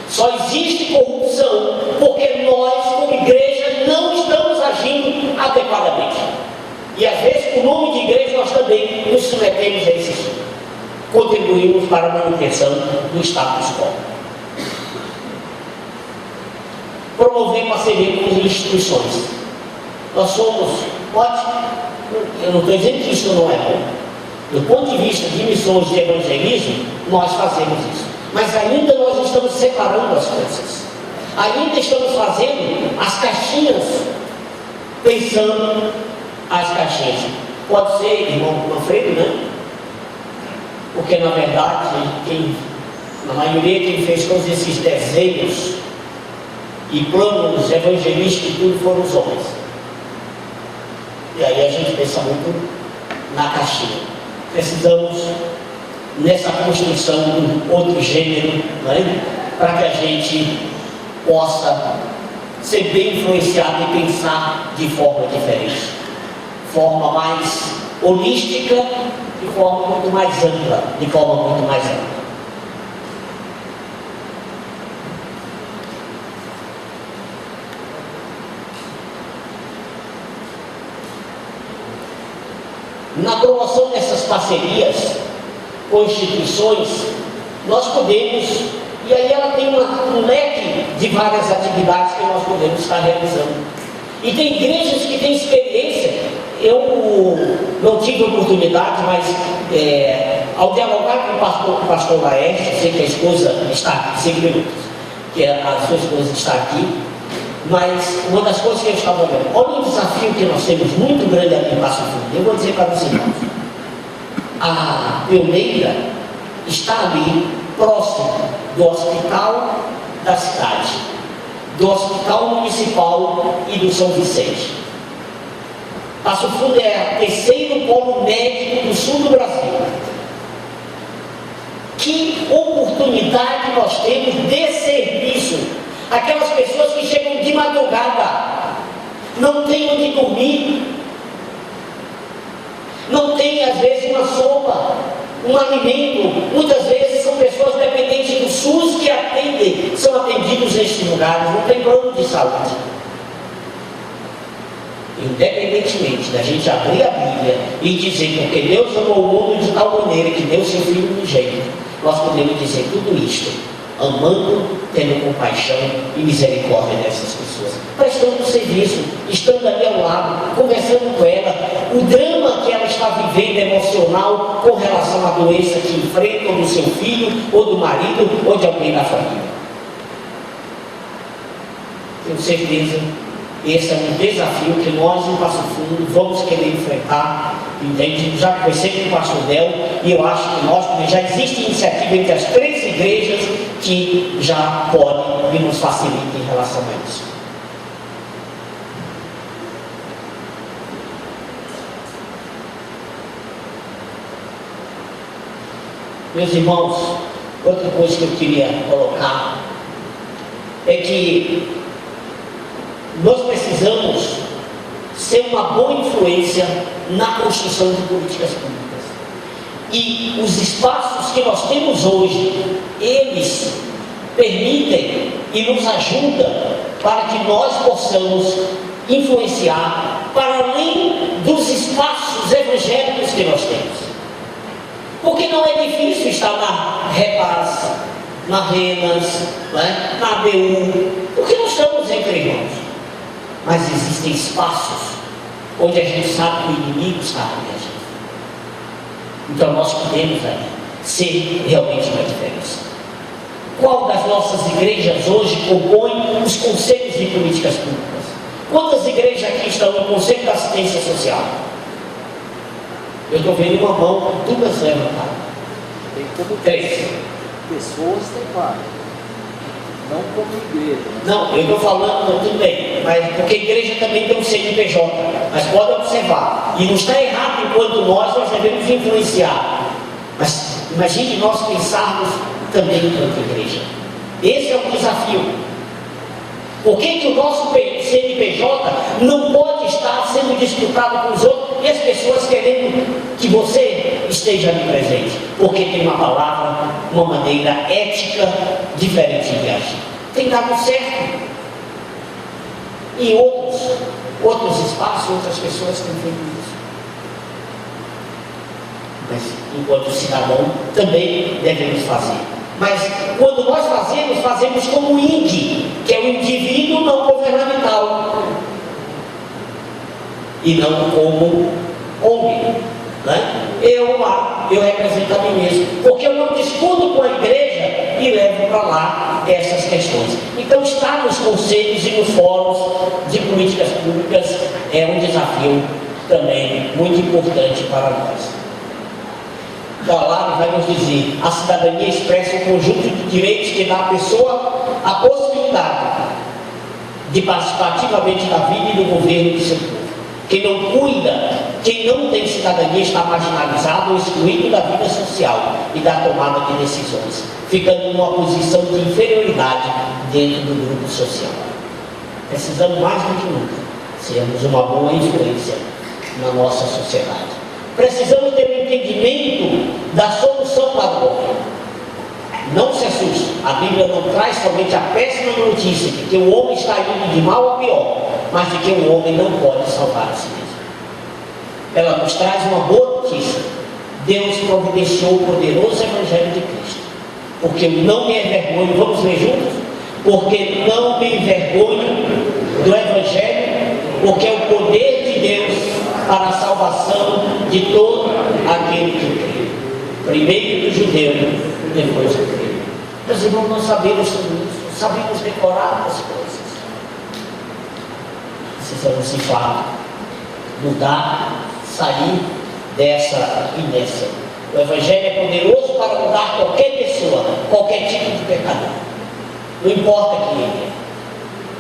Só existe corrupção porque nós, como igreja, não estamos agindo adequadamente. E às vezes, por nome de igreja, nós também nos submetemos a esse tipo. Contribuímos para a manutenção do status quo. promover parceria com as instituições. Nós somos, eu não estou dizendo que isso não é bom. Do ponto de vista de missões de evangelismo, nós fazemos isso. Mas ainda nós estamos separando as coisas. Ainda estamos fazendo as caixinhas, pensando as caixinhas. Pode ser, irmão Manfredo, né? Porque na verdade, na maioria quem fez todos esses desenhos e planos evangelísticos e tudo foram os homens. E aí a gente pensa muito na caixinha. Precisamos nessa construção de um outro gênero, né? Para que a gente possa ser bem influenciado e pensar de forma diferente, forma mais holística, de forma muito mais ampla, Na promoção dessas parcerias com instituições, nós podemos, e aí ela tem um leque de várias atividades que nós podemos estar realizando. E tem igrejas que têm experiência. Eu não tive oportunidade, mas ao dialogar com o pastor Laércio, sei que a esposa está aqui, 5 minutos, que a sua esposa está aqui, mas uma das coisas que eu estava vendo, olha o desafio que nós temos muito grande aqui em Passo Fundo. Eu vou dizer para vocês, a pioneira está ali próximo do hospital da cidade, do hospital municipal e do São Vicente. Passo Fundo é o terceiro polo médico do sul do Brasil. Que oportunidade nós temos de serviço. Aquelas pessoas que chegam de madrugada, não têm onde dormir, não tem às vezes uma sopa, um alimento. Muitas vezes são pessoas dependentes do SUS que atendem, são atendidos nesses lugares, não tem plano de saúde. Independentemente da gente abrir a Bíblia e dizer porque Deus amou o mundo de tal maneira que deu seu Filho unigênito, nós podemos dizer tudo isto, amando, tendo compaixão e misericórdia dessas pessoas, prestando serviço, estando ali ao lado, conversando com ela, o drama que ela está vivendo emocional com relação à doença que enfrenta, ou do seu filho, ou do marido, ou de alguém da família. Tenho certeza, esse é um desafio que nós em Passo Fundo vamos querer enfrentar, entende? Já conversei com o pastor Del, e eu acho que já existe iniciativa entre as 3 igrejas que já podem e nos facilitar em relação a isso. Meus irmãos, outra coisa que eu queria colocar é que nós precisamos ser uma boa influência na construção de políticas públicas. E os espaços que nós temos hoje, eles permitem e nos ajudam para que nós possamos influenciar para além dos espaços evangélicos que nós temos. Porque não é difícil estar na Repaz, na Renas, né? Na ABU, porque nós estamos entre irmãos. Mas existem espaços onde a gente sabe que o inimigo está ali a gente. Então nós podemos aí ser realmente uma diferença. Qual das nossas igrejas hoje compõe os conselhos de políticas públicas? Quantas igrejas aqui estão no Conselho da Assistência Social? Eu estou vendo uma mão, 2 levantadas. Tem como 3. pessoas, tem várias. Não como igreja. Não, eu estou falando, tudo bem, mas porque a igreja também tem um CNPJ, mas pode observar, e não está errado enquanto nós devemos influenciar, mas imagine nós pensarmos também enquanto igreja. Esse é o desafio. Por que o nosso CNPJ não pode estar sendo disputado com os outros e as pessoas querendo que você esteja ali presente? Porque tem uma palavra, uma maneira ética diferente de agir. Tem dado certo. E outros espaços, outras pessoas têm feito isso. Mas enquanto cidadão também devemos fazer. Mas quando nós fazemos como ING, que é o indivíduo não governamental, e não como ONG. Né? Eu represento a mim mesmo, porque eu não discuto com a igreja e levo para lá essas questões. Então, estar nos conselhos e nos fóruns de políticas públicas é um desafio também muito importante para nós. Galari vai nos dizer: a cidadania expressa um conjunto de direitos que dá à pessoa a possibilidade de participar ativamente da vida e do governo de seu povo. Quem não cuida, quem não tem cidadania está marginalizado ou excluído da vida social e da tomada de decisões, ficando numa posição de inferioridade dentro do grupo social. Precisamos mais do que nunca sermos uma boa influência na nossa sociedade. Precisamos ter um entendimento da solução para o homem. Não se assuste, a Bíblia não traz somente a péssima notícia de que o homem está indo de mal a pior, mas de que o homem não pode salvar a si mesmo. Ela nos traz uma boa notícia: Deus providenciou o poderoso Evangelho de Cristo. Porque eu não me envergonho, vamos ler juntos? Porque não me envergonho do Evangelho, porque é o poder de Deus para a salvação de todo aquele que crê. Primeiro do judeu, depois do grego. Meus irmãos, nós sabemos tudo isso, sabemos decorar as coisas. Precisamos se falar, mudar, sair dessa inércia. O Evangelho é poderoso para mudar qualquer pessoa, qualquer tipo de pecador. Não importa quem ele é,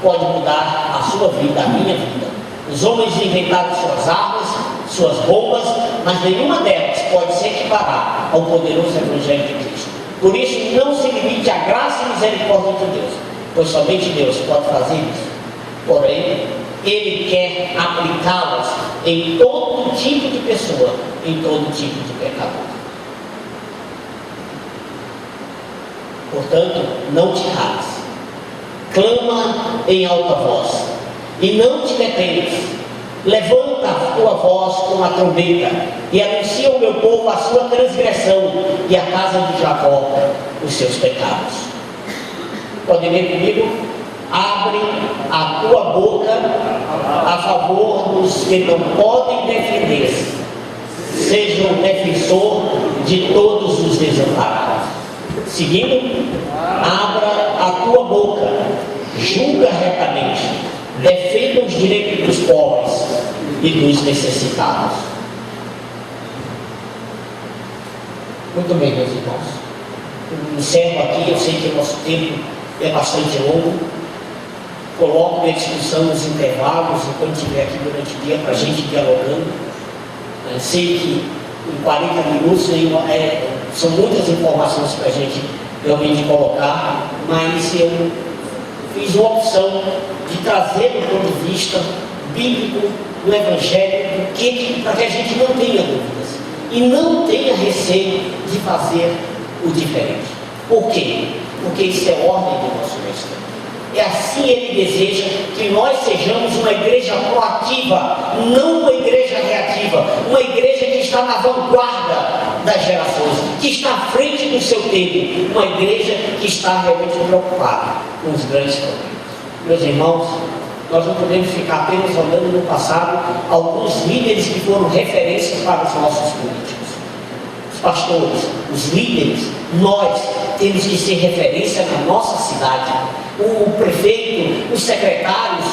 pode mudar a sua vida, a minha vida. Os homens inventaram suas armas, suas bombas, mas nenhuma delas pode se equiparar ao poderoso Evangelho de Cristo. Por isso, não se limite à graça e misericórdia de Deus, pois somente Deus pode fazer isso. Porém, Ele quer aplicá-las em todo tipo de pessoa, em todo tipo de pecador. Portanto, não te cales. Clama em alta voz e não te detenhas. Levanta a tua voz com a trombeta e anuncia ao meu povo a sua transgressão e a casa de Jacó os seus pecados. Podem ler comigo? Abre a tua boca a favor dos que não podem defender-se. Seja um defensor de todos os desamparados. Seguindo, abra a tua boca, julga retamente, defenda os direitos dos pobres e dos necessitados. Muito bem, meus irmãos. Eu encerro aqui, eu sei que o nosso tempo é bastante longo. Coloco minha discussão nos intervalos, enquanto estiver aqui durante o dia, para a gente dialogando. Sei que em 40 minutos são muitas informações para a gente realmente colocar, mas eu fiz uma opção de trazer do ponto de vista bíblico do Evangelho, para que a gente não tenha dúvidas e não tenha receio de fazer o diferente. Por quê? Porque isso é ordem do nosso Mestre. É assim Ele deseja que nós sejamos uma igreja proativa, não uma igreja reativa, uma igreja que está na vanguarda das gerações, que está à frente do seu tempo, uma igreja que está realmente preocupada com os grandes problemas. Meus irmãos, nós não podemos ficar apenas olhando no passado alguns líderes que foram referências para os nossos políticos. Os pastores, os líderes, nós temos que ser referência na nossa cidade. O prefeito, os secretários,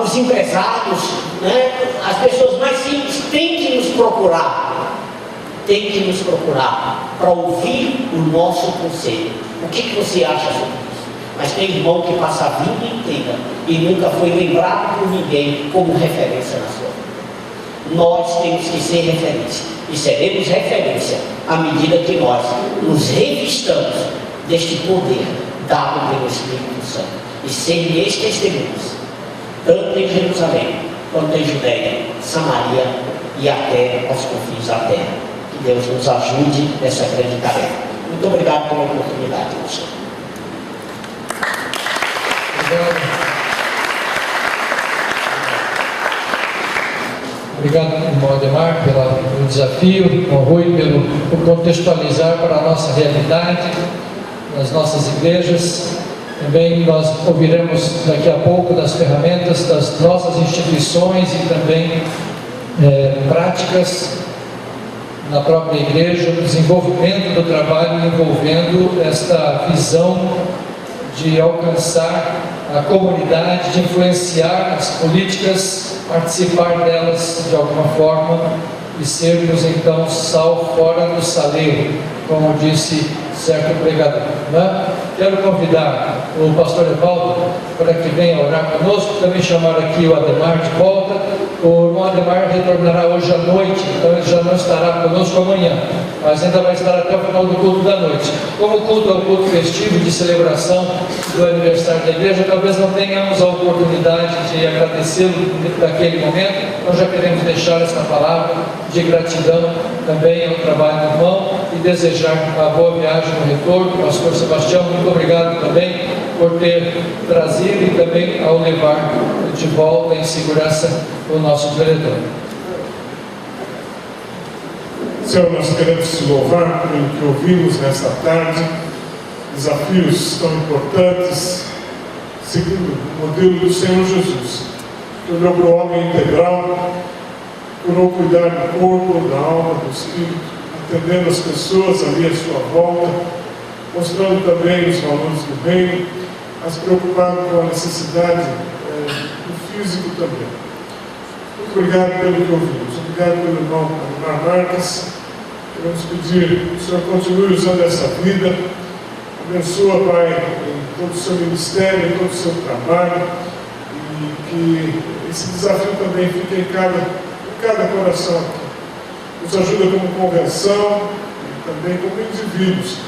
os empresários, né? As pessoas mais simples têm que nos procurar. Tem que nos procurar para ouvir o nosso conselho. O que você acha sobre isso? Mas tem irmão que passa a vida inteira e nunca foi lembrado por ninguém como referência na sua vida. Nós temos que ser referência e seremos referência à medida que nós nos revistamos deste poder dado pelo Espírito Santo e sermos testemunhas, tanto em Jerusalém quanto em Judeia, Samaria e até aos confins da terra. Que Deus nos ajude nessa grande tarefa. Muito obrigado pela oportunidade, Senhor. Obrigado, irmão Ademar, pelo desafio, o Rui, por contextualizar para a nossa realidade. nas nossas igrejas. Também nós ouviremos daqui a pouco das ferramentas das nossas instituições e também práticas na própria igreja, o desenvolvimento do trabalho envolvendo esta visão de alcançar a comunidade, de influenciar as políticas, participar delas de alguma forma e sermos então sal fora do saleiro, como disse certo pregador, né? Quero convidar o pastor Evaldo para que venha orar conosco, também chamar aqui o Ademar de volta. O irmão Ademar retornará hoje à noite, então ele já não estará conosco amanhã, mas ainda vai estar até o final do culto da noite. Como o culto é um culto festivo de celebração do aniversário da igreja, talvez não tenhamos a oportunidade de agradecê-lo naquele momento. Nós já queremos deixar essa palavra de gratidão também ao trabalho do irmão e desejar uma boa viagem no retorno. Pastor Sebastião, muito obrigado também por ter trazido e também ao levar de volta em segurança o nosso vereador. Senhor, nós queremos te louvar pelo que ouvimos nesta tarde, desafios tão importantes, segundo o modelo do Senhor Jesus, que olhou para o homem integral, procurou cuidar do corpo, da alma, do espírito, atendendo as pessoas ali à sua volta, mostrando também os valores do reino, mas preocupado com a necessidade do físico também. Muito obrigado pelo que ouvimos. Obrigado pelo irmão Ademar Marques. Queremos pedir que o Senhor continue usando essa vida. Abençoa, Pai, em todo o seu ministério, em todo o seu trabalho. E que esse desafio também fique em cada coração aqui. Nos ajuda como convenção e também como indivíduos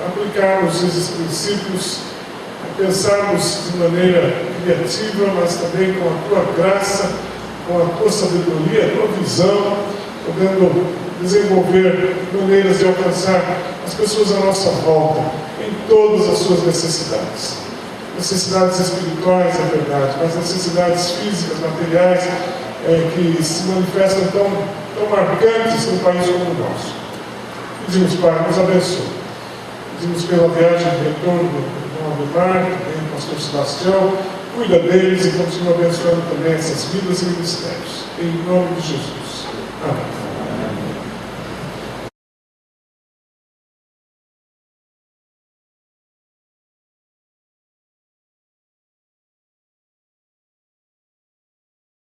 a aplicarmos esses princípios, a pensarmos de maneira criativa, mas também com a tua graça, com a tua sabedoria, a tua visão, podendo desenvolver maneiras de alcançar as pessoas à nossa volta, em todas as suas necessidades. Necessidades espirituais, é verdade, mas necessidades físicas, materiais, que se manifestam tão marcantes num país como o nosso. Pedimos, Pai, nos abençoe. Pedimos pela viagem de retorno do irmão Ademar, também do pastor Sebastião, cuida deles e continua abençoando também essas vidas e ministérios. Em nome de Jesus. Amém.